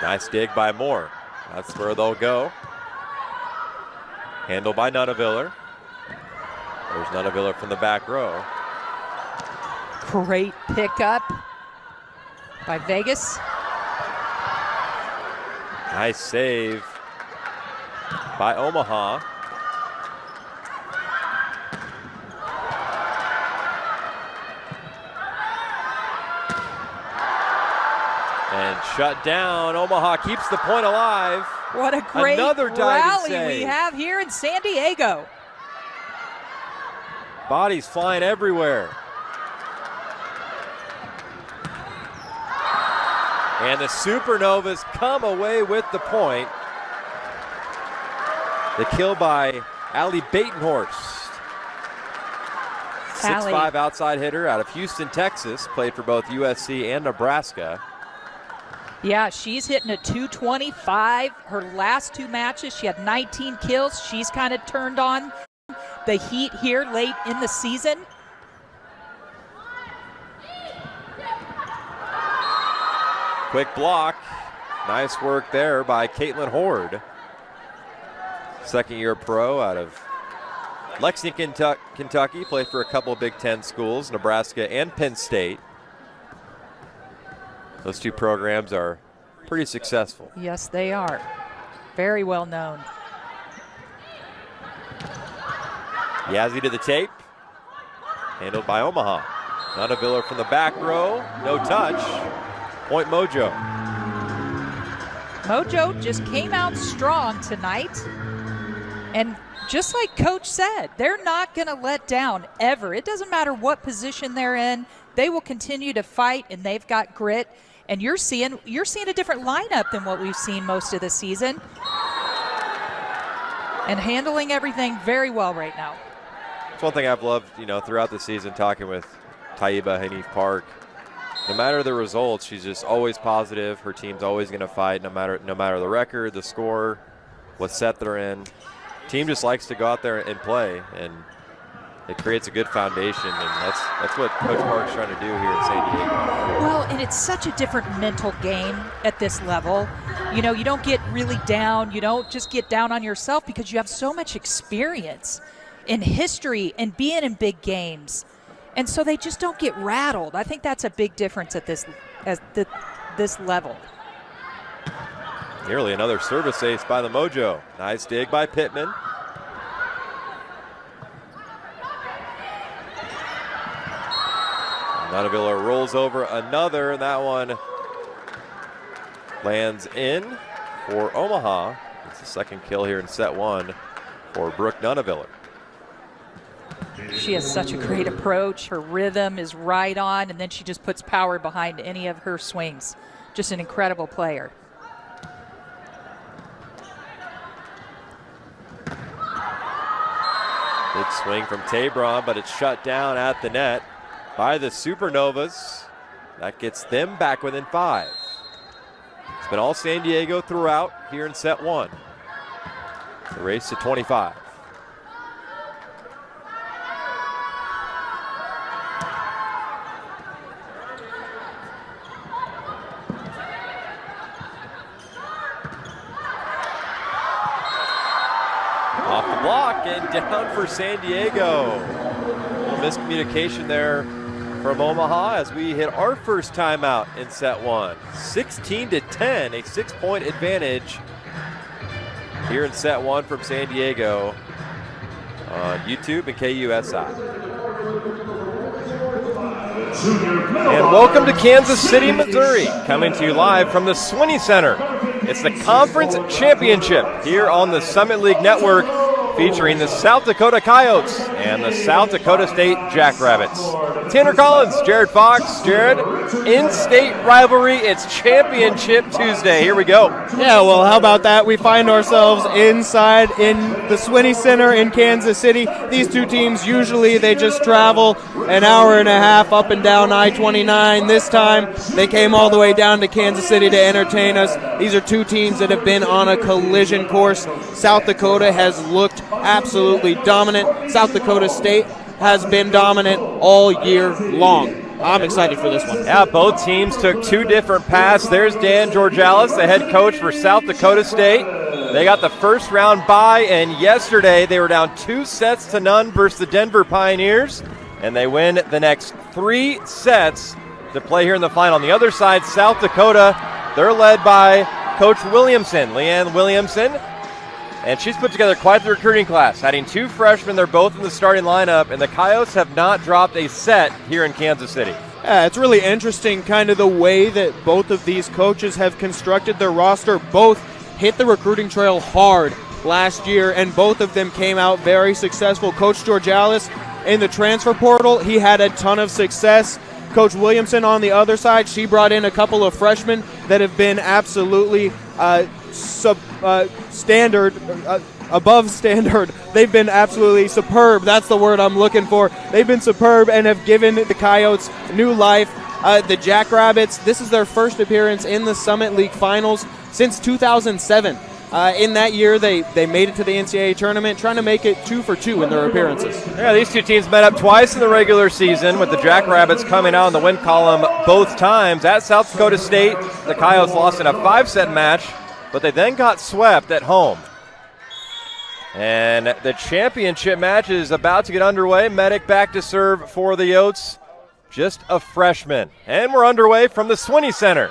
Nice dig by Moore. That's where they'll go. Handled by Nunaviller. There's Nunaviller from the back row. Great pickup by Vegas. Nice save by Omaha. And shut down. Omaha keeps the point alive. What a great Another rally diving we save. have here in San Diego. Bodies flying everywhere. And the Supernovas come away with the point. The kill by Allie Batenhorst. 6'5" outside hitter out of Houston, Texas. Played for both USC and Nebraska. Yeah, she's hitting a 225. Her last two matches, she had 19 kills. She's kind of turned on the heat here late in the season. Quick block. Nice work there by Caitlin Horde. Second-year pro out of Lexington, Kentucky. Played for a couple of Big Ten schools, Nebraska and Penn State. Those two programs are pretty successful. Yes, they are. Very well known. Yazzie to the tape. Handled by Omaha. Nunaviller from the back row. No touch. Point Mojo. Mojo just came out strong tonight. And just like Coach said, they're not going to let down ever. It doesn't matter what position they're in. They will continue to fight, and they've got grit. And you're seeing a different lineup than what we've seen most of the season. And handling everything very well right now. It's one thing I've loved, throughout the season, talking with Taiba Hanif Park. No matter the results, she's just always positive. Her team's always going to fight, no matter the record, the score, what set they're in. Team just likes to go out there and play, and it creates a good foundation, and that's what Coach Park's trying to do here in San Diego. Well, and it's such a different mental game at this level. You don't get really down. You don't just get down on yourself because you have so much experience in history and being in big games. And so they just don't get rattled. I think that's a big difference at this level. Nearly another service ace by the Mojo. Nice dig by Pittman. Nunaviller rolls over another, and that one lands in for Omaha. It's the second kill here in set one for Brooke Nunaviller. She has such a great approach. Her rhythm is right on, and then she just puts power behind any of her swings. Just an incredible player. Big swing from Tabron, but it's shut down at the net by the Supernovas. That gets them back within 5. It's been all San Diego throughout here in set one. The race to 25. Off the block and down for San Diego. A little miscommunication there from Omaha as we hit our first timeout in set one. 16-10, a 6-point advantage here in set one from San Diego on YouTube and KUSI. And welcome to Kansas City, Missouri, coming to you live from the Swinney Center. It's the Conference Championship here on the Summit League Network, featuring the South Dakota Coyotes and the South Dakota State Jackrabbits. Tanner Collins, Jared Fox. Jared, in-state rivalry, it's Championship Tuesday. Here we go. Yeah, well, how about that? We find ourselves inside in the Swinney Center in Kansas City. These two teams, usually they just travel an hour and a half up and down I-29. This time, they came all the way down to Kansas City to entertain us. These are two teams that have been on a collision course. South Dakota has looked absolutely dominant. South Dakota State has been dominant all year long. I'm excited for this one. Yeah, both teams took two different paths. There's Dan Georgalis, the head coach for South Dakota State. They got the first round bye, and yesterday they were down 2-0 versus the Denver Pioneers, and they win the next 3 sets to play here in the final. On the other side, South Dakota, they're led by Coach Williamson, Leanne Williamson, and she's put together quite the recruiting class, adding 2 freshmen. They're both in the starting lineup, and the Coyotes have not dropped a set here in Kansas City. Yeah, it's really interesting kind of the way that both of these coaches have constructed their roster. Both hit the recruiting trail hard last year, and both of them came out very successful. Coach Georgalis in the transfer portal, he had a ton of success. Coach Williamson on the other side, she brought in a couple of freshmen that have been absolutely above standard. They've been absolutely superb. That's the word I'm looking for. They've been superb and have given the Coyotes new life. The Jackrabbits, this is their first appearance in the Summit League Finals since 2007. In that year, they made it to the NCAA tournament, trying to make it 2 for 2 in their appearances. Yeah, these two teams met up twice in the regular season, with the Jackrabbits coming out in the win column both times. At South Dakota State, the Coyotes lost in a 5-set match, but they then got swept at home. And the championship match is about to get underway. Medic back to serve for the Yotes, just a freshman. And we're underway from the Swinney Center.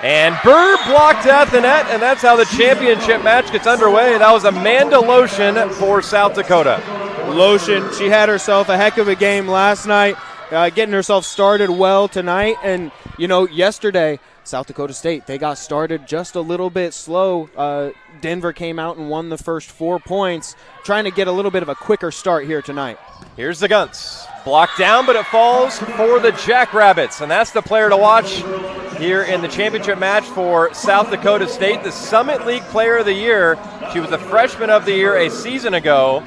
And Burr blocked at the net, and that's how the championship match gets underway. That was Amanda Lotion for South Dakota. Lotion, she had herself a heck of a game last night, getting herself started well tonight. And, yesterday, South Dakota State, they got started just a little bit slow. Denver came out and won the first 4 points, trying to get a little bit of a quicker start here tonight. Here's the Gunts. Blocked down, but it falls for the Jackrabbits, and that's the player to watch here in the championship match for South Dakota State, the Summit League Player of the Year. She was the Freshman of the Year a season ago.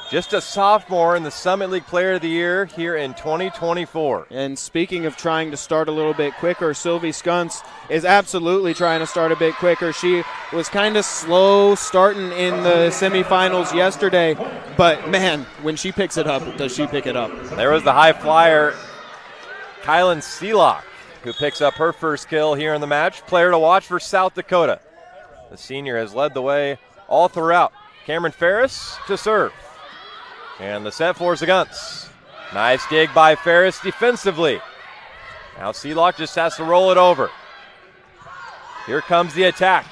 Just a sophomore in the Summit League Player of the Year here in 2024. And speaking of trying to start a little bit quicker, Sylvie Skunts is absolutely trying to start a bit quicker. She was kind of slow starting in the semifinals yesterday, but man, when she picks it up, does she pick it up? There was the high flyer, Kylan Seelock, who picks up her first kill here in the match. Player to watch for South Dakota. The senior has led the way all throughout. Cameron Ferris to serve. And the set for the Gunts. Nice dig by Ferris defensively. Now Seelock just has to roll it over. Here comes the attack.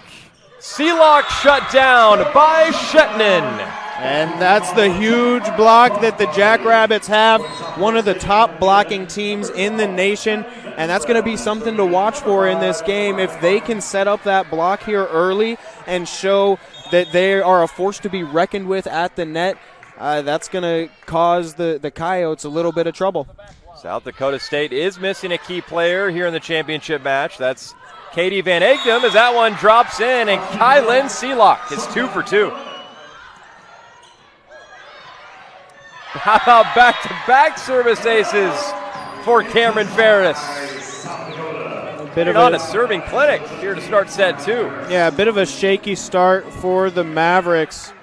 Seelock shut down by Shetnin. And that's the huge block that the Jackrabbits have, one of the top blocking teams in the nation, and that's going to be something to watch for in this game. If they can set up that block here early and show that they are a force to be reckoned with at the net, that's going to cause the Coyotes a little bit of trouble. South Dakota State is missing a key player here in the championship match. That's Katie Van Egdom, as that one drops in, and Kylan Seelock is 2 for 2. How about back-to-back service aces for Cameron Ferris? Bit of a serving clinic here to start set 2. Yeah, a bit of a shaky start for the Mavericks.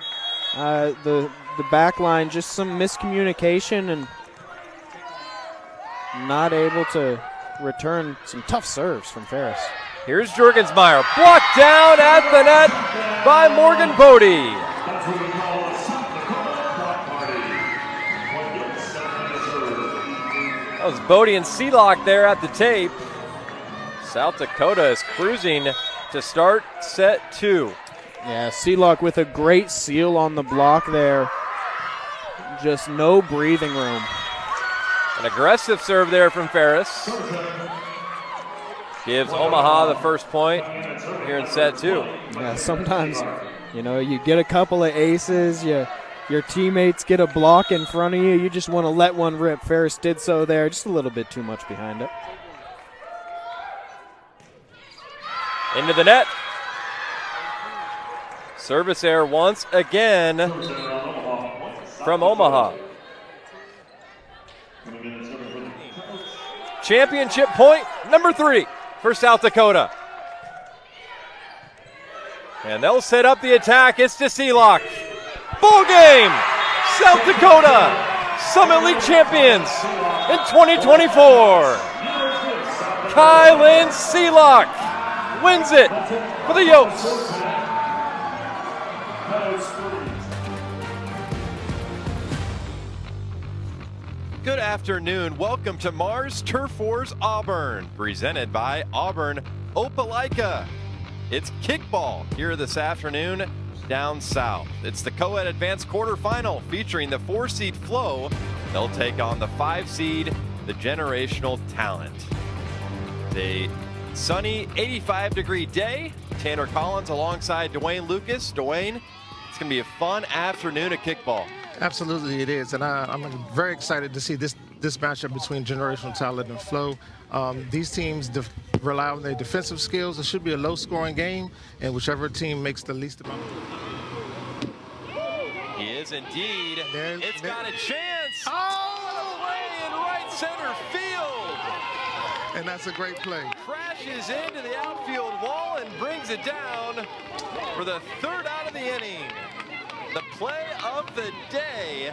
The back line, just some miscommunication and not able to return some tough serves from Ferris. Here's Jurgensmeyer, blocked down at the net by Morgan Bodie. That was Bodie and Seelock there at the tape. South Dakota is cruising to start set 2. Yeah, Seelock with a great seal on the block there. Just no breathing room. An aggressive serve there from Ferris. Gives Omaha the first point here in set 2. Yeah, sometimes, you get a couple of aces, your teammates get a block in front of you, you just want to let one rip. Ferris did so there, just a little bit too much behind it. Into the net. Service error once again from Omaha. Championship point number 3 for South Dakota. And they'll set up the attack. It's to Seelock. Ball game! South Dakota Summit League champions in 2024. Kylan Seelock wins it for the Yotes. Good afternoon. Welcome to Mars Turf Wars Auburn, presented by Auburn Opelika. It's kickball here this afternoon down south. It's the co-ed advanced quarterfinal featuring the 4-seed Flow. They'll take on the 5-seed, the Generational Talent. It's a sunny 85-degree day. Tanner Collins alongside Dwayne Lucas. Dwayne, it's going to be a fun afternoon of kickball. Absolutely, it is, and I'm very excited to see this matchup between Generational Talent and Flow. These teams rely on their defensive skills. It should be a low-scoring game, and whichever team makes the least amount. He is indeed. It's got a chance. Oh, away in right center field. And that's a great play. Crashes into the outfield wall and brings it down for the third out of the inning. The play of the day